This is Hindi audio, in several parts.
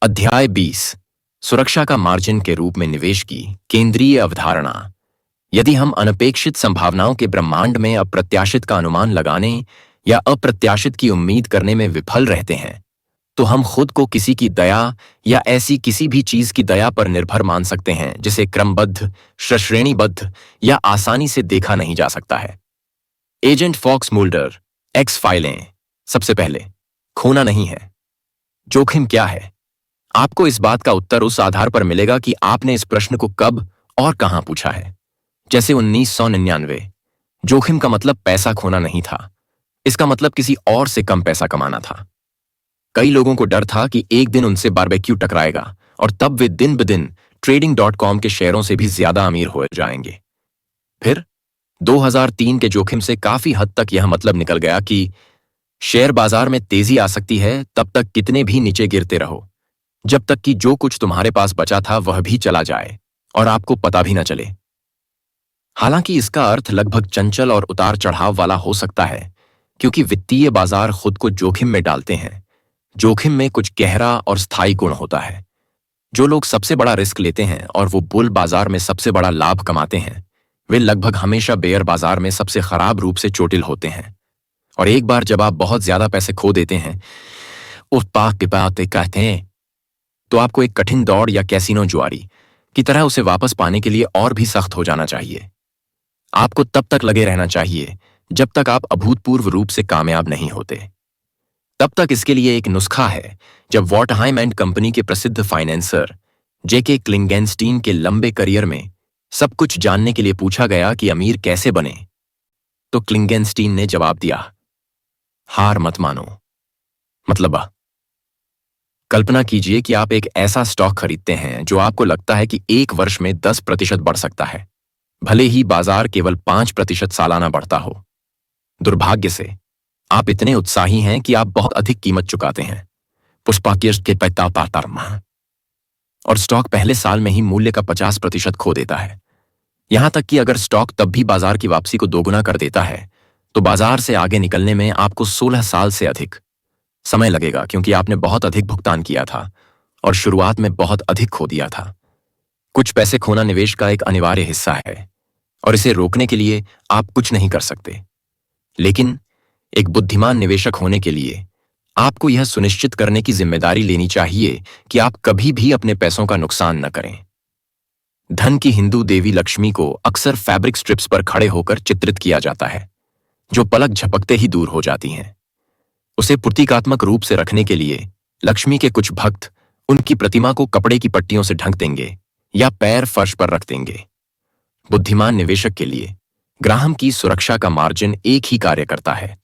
अध्याय 20 सुरक्षा का मार्जिन के रूप में निवेश की केंद्रीय अवधारणा। यदि हम अनपेक्षित संभावनाओं के ब्रह्मांड में अप्रत्याशित का अनुमान लगाने या अप्रत्याशित की उम्मीद करने में विफल रहते हैं, तो हम खुद को किसी की दया या ऐसी किसी भी चीज की दया पर निर्भर मान सकते हैं जिसे क्रमबद्ध, श्रेणीबद्ध या आसानी से देखा नहीं जा सकता है। एजेंट फॉक्स मुल्डर, एक्स फाइलें। सबसे पहले, खोना नहीं है। जोखिम क्या है? आपको इस बात का उत्तर उस आधार पर मिलेगा कि आपने इस प्रश्न को कब और कहां पूछा है। जैसे 1999, जोखिम का मतलब पैसा खोना नहीं था, इसका मतलब किसी और से कम पैसा कमाना था। कई लोगों को डर था कि एक दिन उनसे बारबेक्यू टकराएगा और तब वे दिन ब दिन trading.com के शेयरों से भी ज्यादा अमीर हो जाएंगे। फिर 2003 के जोखिम से काफी हद तक यह मतलब निकल गया कि शेयर बाजार में तेजी आ सकती है तब तक कितने भी नीचे गिरते रहो, जब तक कि जो कुछ तुम्हारे पास बचा था वह भी चला जाए और आपको पता भी न चले। हालांकि इसका अर्थ लगभग चंचल और उतार चढ़ाव वाला हो सकता है, क्योंकि वित्तीय बाजार खुद को जोखिम में डालते हैं। जोखिम में कुछ गहरा और स्थायी गुण होता है। जो लोग सबसे बड़ा रिस्क लेते हैं और वो बुल बाजार में सबसे बड़ा लाभ कमाते हैं, वे लगभग हमेशा बेयर बाजार में सबसे खराब रूप से चोटिल होते हैं। और एक बार जब आप बहुत ज्यादा पैसे खो देते हैं, उस पाक के बात कहते हैं, तो आपको एक कठिन दौड़ या कैसीनो जुआरी की तरह उसे वापस पाने के लिए और भी सख्त हो जाना चाहिए। आपको तब तक लगे रहना चाहिए जब तक आप अभूतपूर्व रूप से कामयाब नहीं होते। तब तक इसके लिए एक नुस्खा है। जब वॉटरहाइम एंड कंपनी के प्रसिद्ध फाइनेंसर जेके क्लिंगेनस्टीन के लंबे करियर में सब कुछ जानने के लिए पूछा गया कि अमीर कैसे बने, तो क्लिंगेनस्टीन ने जवाब दिया, हार मत मानो। मतलब कल्पना कीजिए कि आप एक ऐसा स्टॉक खरीदते हैं जो आपको लगता है कि एक वर्ष में 10% बढ़ सकता है, भले ही बाजार केवल 5% सालाना बढ़ता हो। दुर्भाग्य से आप इतने उत्साही हैं कि आप बहुत अधिक कीमत चुकाते हैं, पुष्पाकिर्ष के और स्टॉक पहले साल में ही मूल्य का 50% खो देता है। यहां तक कि अगर स्टॉक तब भी बाजार की वापसी को दोगुना कर देता है, तो बाजार से आगे निकलने में आपको 16 साल से अधिक समय लगेगा, क्योंकि आपने बहुत अधिक भुगतान किया था और शुरुआत में बहुत अधिक खो दिया था। कुछ पैसे खोना निवेश का एक अनिवार्य हिस्सा है और इसे रोकने के लिए आप कुछ नहीं कर सकते। लेकिन एक बुद्धिमान निवेशक होने के लिए आपको यह सुनिश्चित करने की जिम्मेदारी लेनी चाहिए कि आप कभी भी अपने पैसों का नुकसान न करें। धन की हिंदू देवी लक्ष्मी को अक्सर फैब्रिक स्ट्रिप्स पर खड़े होकर चित्रित किया जाता है, जो पलक झपकते ही दूर हो जाती हैं। उसे प्रतीकात्मक रूप से रखने के लिए लक्ष्मी के कुछ भक्त उनकी प्रतिमा को कपड़े की पट्टियों से ढक देंगे या पैर फर्श पर रख देंगे। बुद्धिमान निवेशक के लिए ग्राहम की सुरक्षा का मार्जिन एक ही कार्य करता है,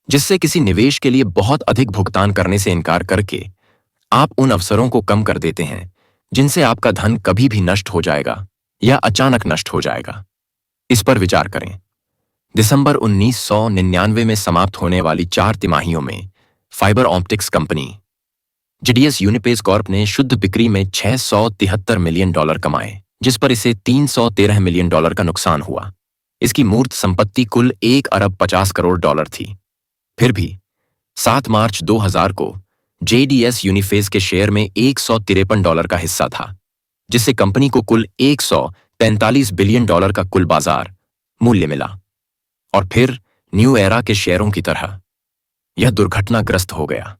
जिससे किसी निवेश के लिए बहुत अधिक भुगतान करने से इनकार करके आप उन अवसरों को कम कर देते हैं जिनसे आपका धन कभी भी नष्ट हो जाएगा या अचानक नष्ट हो जाएगा। इस पर विचार करें। दिसंबर 1999 में समाप्त होने वाली 4 तिमाहियों में fibre optics company JDS Uniphase corp ने शुद्ध बिक्री में $673 मिलियन कमाए, जिस पर इसे $313 मिलियन का नुकसान हुआ। इसकी मूर्त संपत्ति कुल $1,50 थी। फिर भी 7 मार्च 2000 को जेडीएस यूनिफेज के शेयर में $153 का हिस्सा था, जिससे कंपनी को कुल $143 बिलियन का कुल बाजार मूल्य मिला। और फिर न्यू एरा के शेयरों की तरह यह दुर्घटनाग्रस्त हो गया।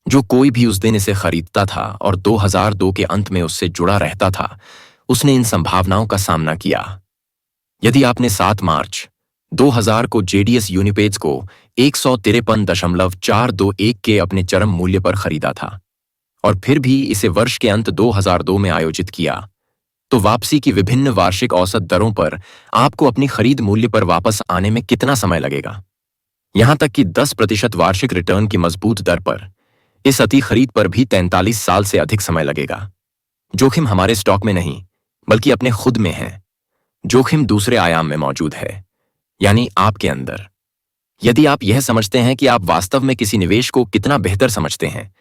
जो कोई भी उस दिन इसे खरीदता था और 2002 के अंत में उससे जुड़ा रहता था, उसने इन संभावनाओं का सामना किया। यदि आपने 7 मार्च 2000 को जेडीएस यूनिपेज को 153.421 के अपने चरम मूल्य पर खरीदा था और फिर भी इसे वर्ष के अंत 2002 में आयोजित किया, तो वापसी की विभिन्न वार्षिक औसत दरों पर आपको अपनी खरीद मूल्य पर वापस आने में कितना समय लगेगा? यहां तक कि 10% वार्षिक रिटर्न की मजबूत दर पर इस अति खरीद पर भी 43 साल से अधिक समय लगेगा। जोखिम हमारे स्टॉक में नहीं, बल्कि अपने खुद में है। जोखिम दूसरे आयाम में मौजूद है, यानी आपके अंदर। यदि आप यह समझते हैं कि आप वास्तव में किसी निवेश को कितना बेहतर समझते हैं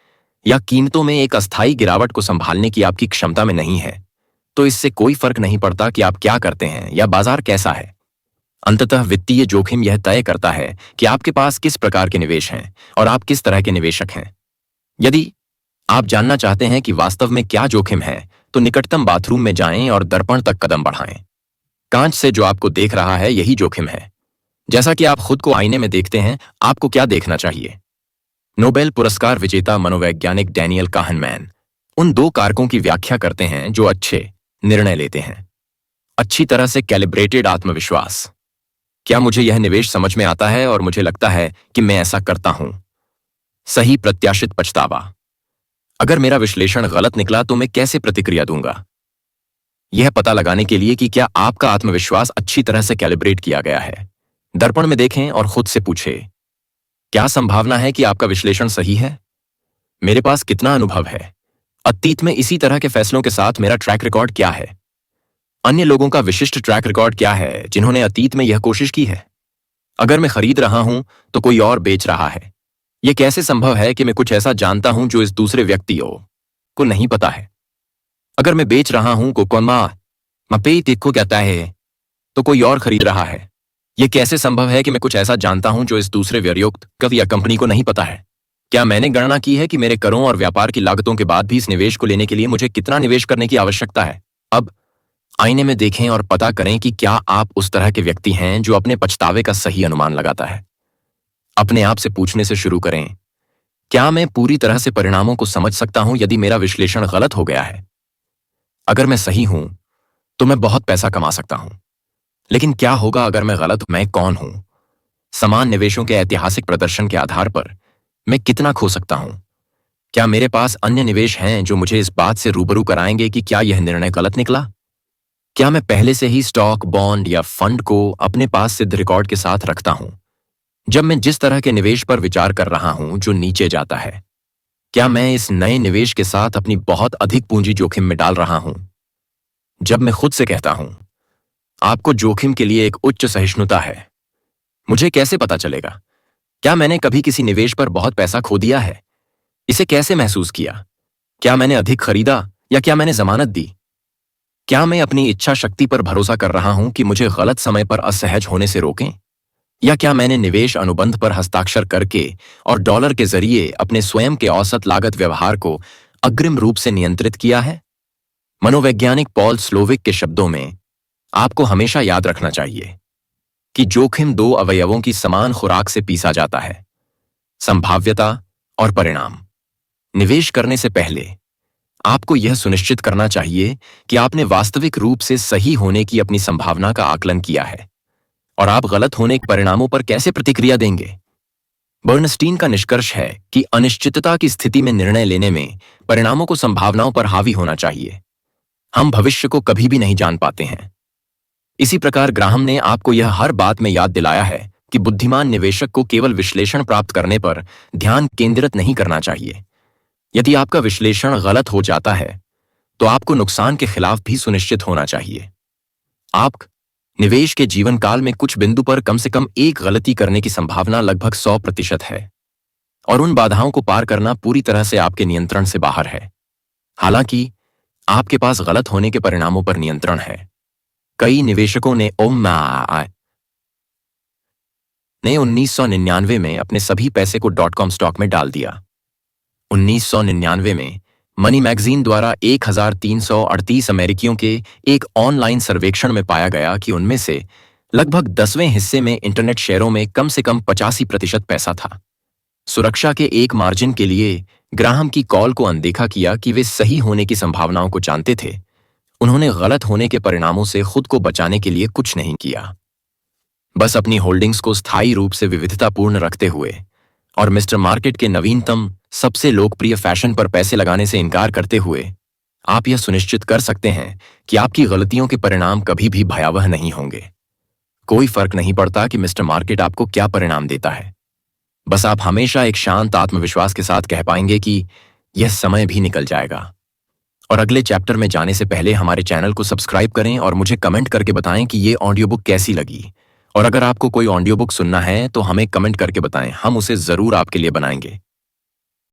या कीमतों में एक अस्थायी गिरावट को संभालने की आपकी क्षमता में नहीं है, तो इससे कोई फर्क नहीं पड़ता कि आप क्या करते हैं या बाजार कैसा है। अंततः वित्तीय जोखिम यह तय करता है कि आपके पास किस प्रकार के निवेश हैं और आप किस तरह के निवेशक हैं। यदि आप जानना चाहते हैं कि वास्तव में क्या जोखिम है, तो निकटतम बाथरूम में जाएं और दर्पण तक कदम बढ़ाएं। कांच से जो आपको देख रहा है यही जोखिम है। जैसा कि आप खुद को आईने में देखते हैं, आपको क्या देखना चाहिए? नोबेल पुरस्कार विजेता मनोवैज्ञानिक डैनियल काहनमैन उन दो कारकों की व्याख्या करते हैं जो अच्छे निर्णय लेते हैं। अच्छी तरह से कैलिब्रेटेड आत्मविश्वास। क्या मुझे यह निवेश समझ में आता है और मुझे लगता है कि मैं ऐसा करता हूं? सही प्रत्याशित पछतावा। अगर मेरा विश्लेषण गलत निकला तो मैं कैसे प्रतिक्रिया दूंगा? यह पता लगाने के लिए कि क्या आपका आत्मविश्वास अच्छी तरह से कैलिब्रेट किया गया है, दर्पण में देखें और खुद से पूछें, क्या संभावना है कि आपका विश्लेषण सही है? मेरे पास कितना अनुभव है? अतीत में इसी तरह के फैसलों के साथ मेरा ट्रैक रिकॉर्ड क्या है? अन्य लोगों का विशिष्ट ट्रैक रिकॉर्ड क्या है जिन्होंने अतीत में यह कोशिश की है? अगर मैं खरीद रहा हूं तो कोई और बेच रहा है, यह कैसे संभव है कि मैं कुछ ऐसा जानता हूं जो इस दूसरे व्यक्तियों को नहीं पता है? अगर मैं बेच रहा हूं को कहता है तो कोई और खरीद रहा है, यह कैसे संभव है कि मैं कुछ ऐसा जानता हूं जो इस दूसरे व्यक्ति या कंपनी को नहीं पता है? क्या मैंने गणना की है कि मेरे करों और व्यापार की लागतों के बाद भी इस निवेश को लेने के लिए मुझे कितना निवेश करने की आवश्यकता है? अब आईने में देखें और पता करें कि क्या आप उस तरह के व्यक्ति हैं जो अपने पछतावे का सही अनुमान लगाता है। अपने आप से पूछने से शुरू करें, क्या मैं पूरी तरह से परिणामों को समझ सकता हूं यदि मेरा विश्लेषण गलत हो गया है? अगर मैं सही हूं तो मैं बहुत पैसा कमा सकता हूं, लेकिन क्या होगा अगर मैं गलत हूं? मैं कौन हूं? समान निवेशों के ऐतिहासिक प्रदर्शन के आधार पर मैं कितना खो सकता हूं? क्या मेरे पास अन्य निवेश हैं जो मुझे इस बात से रूबरू कराएंगे कि क्या यह निर्णय गलत निकला? क्या मैं पहले से ही स्टॉक, बॉन्ड या फंड को अपने पास सिद्ध रिकॉर्ड के साथ रखता हूं जब मैं जिस तरह के निवेश पर विचार कर रहा हूं जो नीचे जाता है? क्या मैं इस नए निवेश के साथ अपनी बहुत अधिक पूंजी जोखिम में डाल रहा हूं? जब मैं खुद से कहता हूं, आपको जोखिम के लिए एक उच्च सहिष्णुता है, मुझे कैसे पता चलेगा? क्या मैंने कभी किसी निवेश पर बहुत पैसा खो दिया है? इसे कैसे महसूस किया? क्या मैंने अधिक खरीदा या क्या मैंने जमानत दी? क्या मैं अपनी इच्छा शक्ति पर भरोसा कर रहा हूं कि मुझे गलत समय पर असहज होने से रोकें? या क्या मैंने निवेश अनुबंध पर हस्ताक्षर करके और डॉलर के जरिए अपने स्वयं के औसत लागत व्यवहार को अग्रिम रूप से नियंत्रित किया है? मनोवैज्ञानिक पॉल स्लोविक के शब्दों में, आपको हमेशा याद रखना चाहिए कि जोखिम दो अवयवों की समान खुराक से पीसा जाता है, संभाव्यता और परिणाम। निवेश करने से पहले आपको यह सुनिश्चित करना चाहिए कि आपने वास्तविक रूप से सही होने की अपनी संभावना का आकलन किया है और आप गलत होने के परिणामों पर कैसे प्रतिक्रिया देंगे। बर्नस्टीन का निष्कर्ष है कि अनिश्चितता की स्थिति में निर्णय लेने में परिणामों को संभावनाओं पर हावी होना चाहिए। हम भविष्य को कभी भी नहीं जान पाते हैं। इसी प्रकार ग्राहम ने आपको यह हर बात में याद दिलाया है कि बुद्धिमान निवेशक को केवल विश्लेषण प्राप्त करने पर ध्यान केंद्रित नहीं करना चाहिए। यदि आपका विश्लेषण गलत हो जाता है तो आपको नुकसान के खिलाफ भी सुनिश्चित होना चाहिए। आप निवेश के जीवन काल में कुछ बिंदु पर कम से कम एक गलती करने की संभावना लगभग 100% है और उन बाधाओं को पार करना पूरी तरह से आपके नियंत्रण से बाहर है। हालांकि आपके पास गलत होने के परिणामों पर नियंत्रण है। कई निवेशकों ने 1999 में अपने सभी पैसे को .com स्टॉक में डाल दिया। 1999 में मनी मैगजीन द्वारा 1338 अमेरिकियों के एक ऑनलाइन सर्वेक्षण में पाया गया कि उनमें से लगभग 10वें हिस्से में इंटरनेट शेयरों में कम से कम 85% पैसा था। सुरक्षा के एक मार्जिन के लिए ग्राहम की कॉल को अनदेखा किया कि वे सही होने की संभावनाओं को जानते थे। उन्होंने गलत होने के परिणामों से खुद को बचाने के लिए कुछ नहीं किया, बस अपनी होल्डिंग्स को स्थायी रूप से विविधतापूर्ण रखते हुए और मिस्टर मार्केट के नवीनतम सबसे लोकप्रिय फैशन पर पैसे लगाने से इनकार करते हुए आप यह सुनिश्चित कर सकते हैं कि आपकी गलतियों के परिणाम कभी भी भयावह नहीं होंगे। कोई फर्क नहीं पड़ता कि मिस्टर मार्केट आपको क्या परिणाम देता है, बस आप हमेशा एक शांत आत्मविश्वास के साथ कह पाएंगे कि यह समय भी निकल जाएगा। और अगले चैप्टर में जाने से पहले हमारे चैनल को सब्सक्राइब करें और मुझे कमेंट करके बताएं कि ये ऑडियो बुक कैसी लगी। और अगर आपको कोई ऑडियो बुक सुनना है तो हमें कमेंट करके बताएं, हम उसे जरूर आपके लिए बनाएंगे।